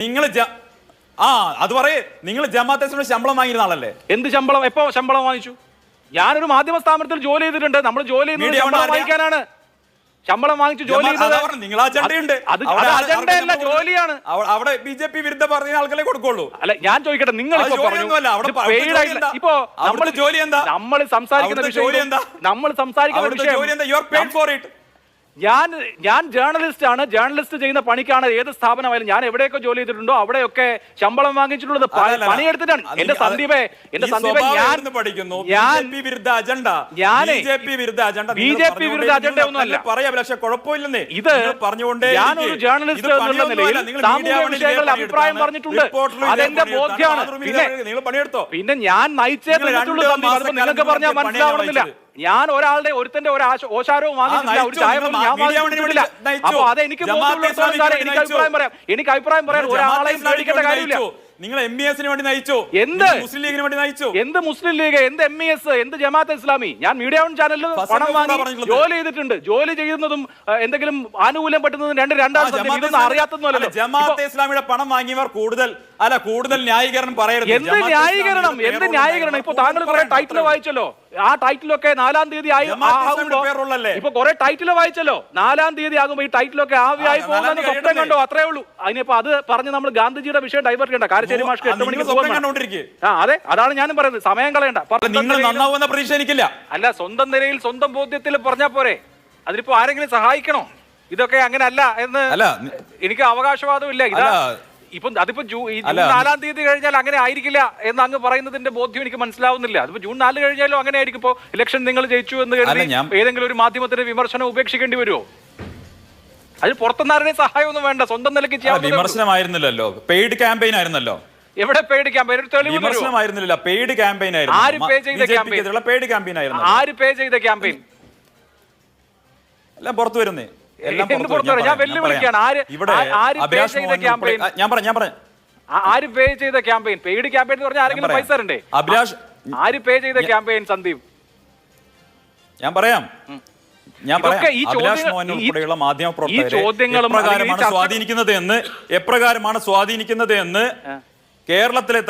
നിങ്ങൾ അത് പറയേ, നിങ്ങൾ ജമാഅത്തെ ഇസ്ലാമിയുടെ ശമ്പളം വാങ്ങിയിരുന്ന ആളല്ലേ? എന്ത് ശമ്പളം? എപ്പോ ശമ്പളം വാങ്ങിച്ചു? ഞാനൊരു മാധ്യമ സ്ഥാപനത്തിൽ ജോലി ചെയ്തിട്ടുണ്ട്. നമ്മൾ ജോലി ചെയ്യുന്നത് ശമ്പളം വാങ്ങിക്കാനാണ്. ശമ്പളം വാങ്ങിച്ചു ജോലി ചെയ്യുന്നത് നിങ്ങൾ അജണ്ടയുണ്ട്, അജണ്ടയല്ല, ജോലിയാണ്. അവിടെ BJP വിരുദ്ധ പറഞ്ഞ ആൾക്കാരെ കൊടുക്കുള്ളൂ. അല്ല, ഞാൻ ചോദിക്കട്ടെ, നിങ്ങൾ ഇപ്പൊ നമ്മൾ സംസാരിക്കുന്ന വിഷയം ഞാൻ ജേർണലിസ്റ്റ് ആണ്. ജേർണലിസ്റ്റ് ചെയ്യുന്ന പണിക്കാണ് ഏത് സ്ഥാപനമായാലും. ഞാൻ എവിടെയൊക്കെ ജോലി ചെയ്തിട്ടുണ്ടോ അവിടെയൊക്കെ ശമ്പളം വാങ്ങിച്ചിട്ടുള്ളത് പണിയെടുത്തിട്ടാണ്. എന്റെ സന്ദീപേ ഞാൻ പഠിക്കുന്നു BJP വിരുദ്ധ അജണ്ട ഒന്നുമല്ല പറയാം. പക്ഷെ കുഴപ്പമില്ലെന്നേ, ഇത് പറഞ്ഞുകൊണ്ട് ഞാനൊരു ജേർണലിസ്റ്റ് എന്നുള്ള നിലയിൽ സാമൂഹിക വിഷയങ്ങളിൽ അഭിപ്രായം പറഞ്ഞിട്ടുണ്ട്. അതെന്റെ ബോധ്യമാണ്. പിന്നെ ഞാൻ നയിച്ചേ നിങ്ങൾക്ക് പറഞ്ഞാൽ മനസ്സിലാവണമെന്നില്ല. ഞാൻ ഒരുത്തന്റെ ഓശാരവും വാങ്ങിയിട്ടില്ല, ഒരു ചായ ഞാൻ വാങ്ങിയിട്ടില്ല. അപ്പൊ അത് എനിക്ക് എനിക്ക് അഭിപ്രായം പറയാൻ ഒരാളെയും പേടിക്കേണ്ട കാര്യമില്ല. നിങ്ങൾ MES വേണ്ടി നയിച്ചോ? എന്ത് മുസ്ലിം ലീഗിന് വേണ്ടി നയിച്ചോ? എന്ത് മുസ്ലിം ലീഗ്, എന്ത് MES, എന്ത് ജമാഅത്തെ ഇസ്ലാമി? ഞാൻ മീഡിയ വൺ ചാനലിൽ പണം വാങ്ങി ജോലി ചെയ്തിട്ടുണ്ട്. ജോലി ചെയ്യുന്നതും എന്തെങ്കിലും ആനുകൂല്യം പറ്റുന്നതും രണ്ടാണ്. അറിയാത്തല്ലോ. ജമാഅത്തെ ഇസ്ലാമിയുടെ പണം വാങ്ങിയവർ കൂടുതൽ ന്യായീകരണം പറയരുത്. എന്ത് ന്യായീകരണം? എന്ത് ന്യായീകരണം? ഇപ്പൊ താങ്കൾ കുറെ ടൈറ്റിൽ വായിച്ചല്ലോ. ആ ടൈറ്റിലൊക്കെ 4-ാം തീയതി ഇപ്പൊ കുറെ ടൈറ്റിൽ വായിച്ചല്ലോ. 4-ാം തീയതി ആകുമ്പോ ഈ ടൈറ്റിലൊക്കെ ആവിയായി പോകുന്ന സ്വപ്നം കണ്ടോ? അത്രേ ഉള്ളൂ. അതിനിപ്പോ അത് പറഞ്ഞ് നമ്മൾ ഗാന്ധിജിയുടെ വിഷയം ഡൈവേർട്ട് ചെയ്യണ്ട. കാരശ്ശേരി മാഷ്ക്ക് 8 മണിക്ക് അതെ, അതാണ് ഞാനും പറയുന്നത്. സമയം കളയണ്ട. പ്രതീക്ഷ എനിക്കില്ല. അല്ല, സ്വന്തം നിലയിൽ സ്വന്തം ബോധ്യത്തിൽ പറഞ്ഞാ പോരെ. അതിനിപ്പോ ആരെങ്കിലും സഹായിക്കണോ? ഇതൊക്കെ അങ്ങനെ അല്ല എന്ന് എനിക്ക് അവകാശവാദം ഇല്ല. ഇതാ ഇപ്പം അതിപ്പോ ജൂൺ 4-ാം തീയതി കഴിഞ്ഞാൽ അങ്ങനെ ആയിരിക്കില്ല എന്ന് അങ്ങ് പറയുന്നതിന്റെ ബോധ്യം എനിക്ക് മനസ്സിലാവുന്നില്ല. അതിപ്പോ ജൂൺ 4 കഴിഞ്ഞാലും അങ്ങനെ ആയിരിക്കും. ഇപ്പോ ഇലക്ഷൻ നിങ്ങൾ ജയിച്ചു എന്ന് കരുതി ഏതെങ്കിലും ഒരു മാധ്യമത്തിന്റെ വിമർശനം ഉപേക്ഷിക്കേണ്ടി വരുമോ? അതിന് പുറത്തുനിന്നാരുടെ സഹായമൊന്നും വേണ്ട, സ്വന്തം നിലയ്ക്ക് ചെയ്യാം. വിമർശനമായിരുന്നില്ലല്ലോ, പെയ്ഡ് ക്യാമ്പയിൻ ആയിരുന്നല്ലോ. എവിടെ പെയ്ഡ് ക്യാമ്പയിൻ? ഒരു തെളിവ് വിമർശനമായിരുന്നില്ല, പെയ്ഡ് ക്യാമ്പയിൻ ആയിരുന്നു. ആര് പേ ചെയ്ത ക്യാമ്പയിൻ? പെയ്ഡ് ക്യാമ്പയിൻ ആയിരുന്നു. ആര് പേ ചെയ്ത ക്യാമ്പയിൻ? എല്ലാം പുറത്തു വരുന്നേ. ഞാൻ വെല്ലുവിളിക്കാണ്. ആര് പേ ചെയ്ത ക്യാമ്പയിൻ? പെയ്ഡ് ക്യാമ്പയിൻ എന്ന് പറഞ്ഞാൽ ആരെങ്കിലും പൈസ തരണ്ടേ? അഭിലാഷ്, ആര് പേ ചെയ്ത ക്യാമ്പയിൻ? സന്ദീപ്, ഞാൻ പറയാം. ഉൾപ്പെടെയുള്ള മാധ്യമപ്രവർത്തകരെ എപ്രകാരമാണ് സ്വാധീനിക്കുന്നത് എന്ന് കേരളത്തിലെ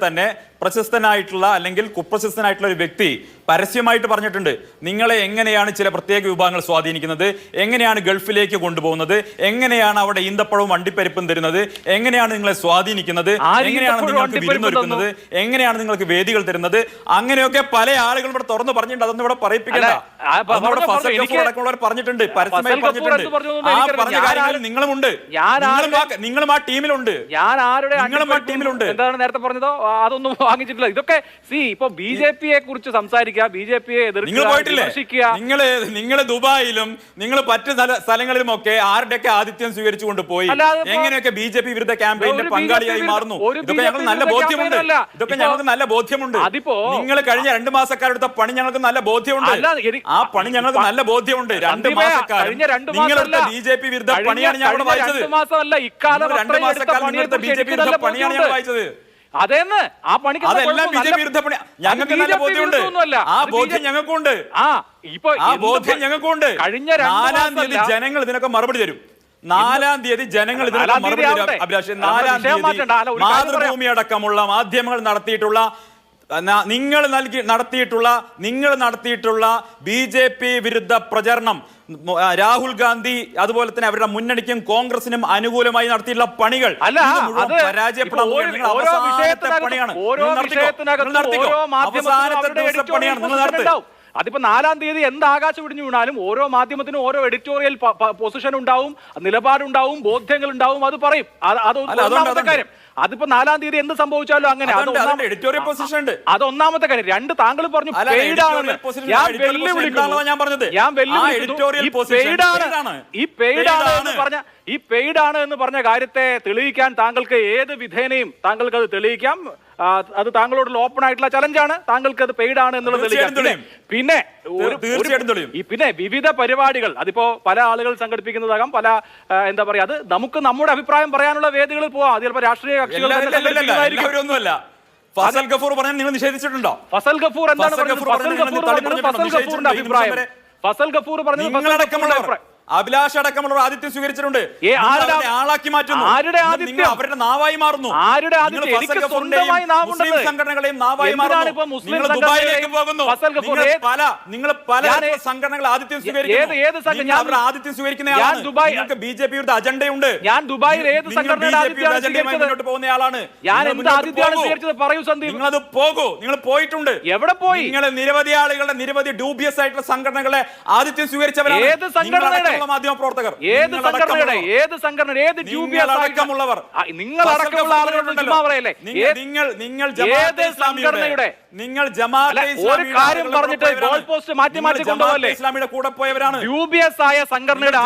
തന്നെ പ്രശസ്തനായിട്ടുള്ള അല്ലെങ്കിൽ കുപ്രശസ്തനായിട്ടുള്ള ഒരു വ്യക്തി പരസ്യമായിട്ട് പറഞ്ഞിട്ടുണ്ട്. നിങ്ങളെ എങ്ങനെയാണ് ചില പ്രത്യേക വിഭാഗങ്ങൾ സ്വാധീനിക്കുന്നത്, എങ്ങനെയാണ് ഗൾഫിലേക്ക് കൊണ്ടുപോകുന്നത്, എങ്ങനെയാണ് അവിടെ ഈന്തപ്പഴവും വണ്ടിപ്പരിപ്പും തരുന്നത്, എങ്ങനെയാണ് നിങ്ങളെ സ്വാധീനിക്കുന്നത്, എങ്ങനെയാണ് നിങ്ങൾക്ക് വിരുന്നൊരുക്കുന്നത്, എങ്ങനെയാണ് നിങ്ങൾക്ക് വേദികൾ തരുന്നത്, അങ്ങനെയൊക്കെ പല ആളുകളും ഇവിടെ തുറന്നു പറഞ്ഞിട്ടുണ്ട്. അതൊന്നും ഇവിടെ പറയിപ്പിക്കണ്ട. അടക്കമുള്ളവർ പറഞ്ഞിട്ടുണ്ട്, പരസ്യമായി പറഞ്ഞിട്ടുണ്ട്. ആ പറഞ്ഞ കാര്യങ്ങളിൽ നിങ്ങളുമുണ്ട്, നിങ്ങളും ആ ടീമിലുണ്ട്. എന്താണ് നേരത്തെ പറഞ്ഞതോ അതൊന്നും വാങ്ങിച്ചിട്ടില്ല. ഇതൊക്കെ ഇപ്പൊ BJP-യെ കുറിച്ച് സംസാരിക്കുക, BJP-യെ എതിർക്കുക. നിങ്ങൾ ദുബായിലും നിങ്ങൾ മറ്റു സ്ഥലങ്ങളിലും ഒക്കെ ആരുടെയൊക്കെ ആതിഥ്യം സ്വീകരിച്ചുകൊണ്ട് പോയി എങ്ങനെയൊക്കെ BJP വിരുദ്ധ ക്യാമ്പയിന്റെ പങ്കാളിയായി മാറുന്നു. ഇതൊക്കെ ഞങ്ങൾക്ക് നല്ല ബോധ്യമുണ്ട്. നിങ്ങൾ കഴിഞ്ഞ 2 മാസക്കാരെടുത്ത പണി ഞങ്ങൾക്ക് നല്ല ബോധ്യമുണ്ട്. ആ പണി ഞങ്ങൾക്ക് നല്ല ബോധ്യമുണ്ട്. 2 മാസക്കാലം നിങ്ങളുടെ BJP വിരുദ്ധ പണിയാണ് ഞാൻ ഇവിടെ വായിച്ചത്. 2 മാസക്കാലം നിങ്ങളുടെ BJP വിരുദ്ധ പണിയാണ് ഞാൻ വായിച്ചത്. അതെന്ന് ആ പണിക്ക് ഞങ്ങൾക്ക് നല്ല ബോധ്യമുണ്ട്. ആ ബോധ്യം ഞങ്ങൾക്കുണ്ട്. കഴിഞ്ഞ 4-ാം തീയതി ജനങ്ങൾ ഇതിനൊക്കെ മറുപടി തരും. 4-ാം തീയതി ജനങ്ങൾ ഇതിനൊക്കെ മറുപടി തരും. അഭിലാഷ്, 4-ാം തീയതി മാതൃഭൂമി അടക്കമുള്ള മാധ്യമങ്ങൾ നടത്തിയിട്ടുള്ള നിങ്ങൾ നടത്തിയിട്ടുള്ള BJP വിരുദ്ധ പ്രചരണം, രാഹുൽ ഗാന്ധി അതുപോലെ തന്നെ അവരുടെ മുന്നണിക്കും കോൺഗ്രസിനും അനുകൂലമായി നടത്തിയിട്ടുള്ള പണികൾ പരാജയപ്പെടാൻ അതിപ്പോ 4-ാം തീയതി എന്ത് ആകാശം ഇടിഞ്ഞു വീണാലും ഓരോ മാധ്യമത്തിനും ഓരോ എഡിറ്റോറിയൽ പൊസിഷൻ ഉണ്ടാവും, നിലപാടുണ്ടാവും, ബോധ്യങ്ങൾ ഉണ്ടാവും. അത് പറയും. അതൊന്നാമത്തെ കാര്യം. അതിപ്പോ 4-ാം തീയതി എന്ത് സംഭവിച്ചാലും അങ്ങനെ അത് ഒന്നാമത്തെ കാര്യം. 2, താങ്കൾ പറഞ്ഞു ഈ പെയ്ഡാണ് എന്ന് പറഞ്ഞ കാര്യത്തെ തെളിയിക്കാൻ താങ്കൾക്ക് ഏത് വിധേനയും താങ്കൾക്ക് അത് തെളിയിക്കാം. അത് താങ്കളോടുള്ള ഓപ്പൺ ആയിട്ടുള്ള ചലഞ്ചാണ്. താങ്കൾക്ക് അത് പെയ്ഡാണ് എന്നുള്ളത് തെളിയിക്കാം. പിന്നെ വിവിധ പരിപാടികൾ അതിപ്പോ പല ആളുകൾ സംഘടിപ്പിക്കുന്നതാകാം, പല എന്താ പറയാ, അത് നമുക്ക് നമ്മുടെ അഭിപ്രായം പറയാനുള്ള വേദികളിൽ പോവാം. അത് ചിലപ്പോൾ രാഷ്ട്രീയ കക്ഷികൾ ഫസൽ ഗഫൂർ പറഞ്ഞാൽ നിങ്ങൾ നിഷേധിച്ചിട്ടുണ്ടോ? ഫസൽ ഗഫൂർ എന്താണ് പറഞ്ഞത്? ഫസൽ ഗഫൂറിന്റെ അഭിപ്രായം, ഫസൽ ഗഫൂർ പറഞ്ഞത് അഭിലാഷ് അടക്കമുള്ള ആതിഥ്യം സ്വീകരിച്ചിട്ടുണ്ട്. ആളാക്കി മാറ്റുന്നു. നിങ്ങൾ അവരുടെ നാവായി മാറുന്നു. മുസ്ലിം സംഘടനകളെയും നാവായി മാറുന്നു. നിങ്ങൾ ദുബായിലേക്ക് പോകുന്നു. നിങ്ങൾ പല സംഘടനകൾ ആതിഥ്യം സ്വീകരിക്കുന്നു. അവരുടെ ആതിഥ്യം സ്വീകരിക്കുന്നയാളാണ്. നിങ്ങൾക്ക് BJP യുടെ അജണ്ടയുണ്ട്. ഞാൻ ദുബായിൽ ഏത് സംഘടനയുടെ മുന്നോട്ട് പോകുന്നയാളാണ്. നിങ്ങളത് പോകൂ. നിങ്ങൾ പോയിട്ടുണ്ട്. എവിടെ പോയി? നിങ്ങൾ നിരവധി ആളുകളുടെ നിരവധി ഡ്യൂബിയസ് ആയിട്ടുള്ള സംഘടനകളെ ആതിഥ്യം സ്വീകരിച്ചവരാണ്. ഏത് സംഘടനയുടെ മാധ്യമ പ്രവർത്തകർ, ഏത് സംഘടനയുടെ നിങ്ങളടക്കമുള്ളവർ, നിങ്ങളടക്കമുള്ള ആളുകളുണ്ട്. നിങ്ങൾ ജമാഅത്തെ ഇസ്ലാമിയുടെ കൂടെ പോയവരാണ്. ഡ്യൂബിയസ് ആയ സംഘടനയുടെ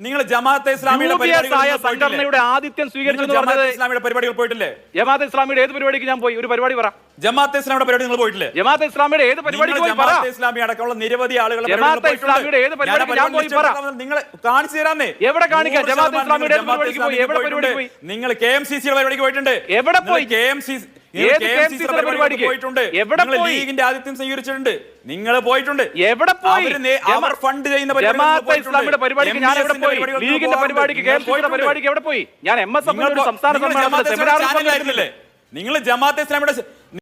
നിങ്ങൾ ജമാഅത്തെ ഇസ്ലാമിയുടെ ആദിത്യം സ്വീകരിച്ചു. ഇസ്ലാമിയുടെ പരിപാടികൾ പോയിട്ടില്ലേ? ജമാഅത്തെ ഇസ്ലാമിയുടെ ഏത് പരിപാടിക്ക് ഞാൻ പോയി? ഒരു പരിപാടി പറ. ജമാഅത്തെ ഇസ്ലാമിയുടെ പരിപാടി നിങ്ങൾ പോയിട്ടില്ലേ? ജമാഅത്തെ ഇസ്ലാമിയുടെ ഏത് പരിപാടിക്ക് പോയി? ജമാഅത്തെ ഇസ്ലാമി അടക്കമുള്ള നിരവധി ആളുകൾ ജമാഅത്തെ ഇസ്ലാമിയുടെ ഏത് പരിപാടിക്ക് ഞാൻ പോയി പറ. നിങ്ങൾ കാണിച്ചു തരാന്നേ. എവിടെ കാണിക്കാം? ജമാഅത്തെ ഇസ്ലാമിയുടെ ഏത് പരിപാടിക്ക് പോയി? എവിടെ പരിപാടിക്ക് പോയി? നിങ്ങൾ KMCCയുടെ പരിപാടിക്ക് പോയിട്ടുണ്ട്. എവിടെ പോയി? KMCCയുടെ പരിപാടിക്ക് പോയിട്ടുണ്ട്. എവിടെ പോയി? ലീഗിന്റെ ആതിഥ്യം സ്വീകരിച്ചിട്ടുണ്ട്. നിങ്ങൾ പോയിട്ടുണ്ട്. എവിടെ പോയി? അവർ ഫണ്ട് ചെയ്യുന്ന ജമാഅത്തെ ഇസ്ലാമിയുടെ പരിപാടിക്ക് ഞാൻ എവിടെ പോയി? ലീഗിന്റെ പരിപാടിക്ക്, KMCCയുടെ പരിപാടിക്ക് എവിടെ പോയി? ഞാൻ MSF സംസ്ഥാന സമ്മേളനത്തിൽ നിങ്ങൾ ജമാഅത്തെ ഇസ്ലാമിയുടെ